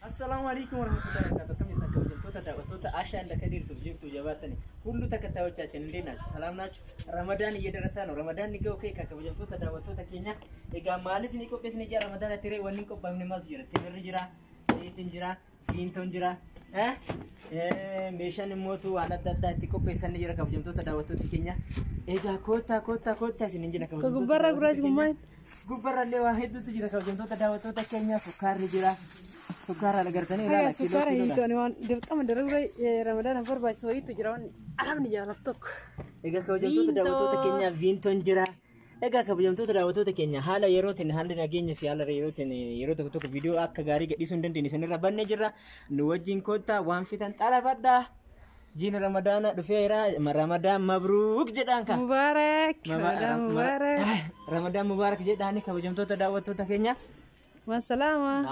Assalamualaikum warahmatullahi wabarakatuh. Kami tak kejut tuta Asha anda kadir tu jitu jabatan ni. Kullu takatawacachen ndena. Salam nachu. Ramadan yedarasa no. Ramadan ni ko ke ka kejut tuta dawat tuta kenya. Ega malis ni ko pesni jara Ramadan atire wani ko pamne mal jira. Tinir jira. Tinjira. Binton jira. Meshan motu anadda tiko pesani jira kejut tuta dawat tuta kenya. Ega kota sininjina kejut. Kagubara guraj gumai. Gubara lewa hedu tu jira kejut tuta dawat tuta kenya sukar jira. Sukara lagartani Aya sukara itu aniwan dirqama darure Ramadan farba so itu jirawan alam ni jalatok. Ega kabajamtoota daawwattoota keenya Vinton jira. Ega kabajamtoota daawwattoota keenya haala yerootiin haalli nageenya fi haala yerootiin yeroo tokko tokko viidiyoo akka gaarii gadhiisuu hin dandeenye sanirra bannee jirra. Nu wajjin kottaa waan fitan xalabadha. Jiin Ramadana dhufeera. Ramadan mabruuk jedhaan ka. Mubarak. Mubarak. Ramadan mubarak jedhaan kabajamtoota daawwattoota keenya. Wassalama.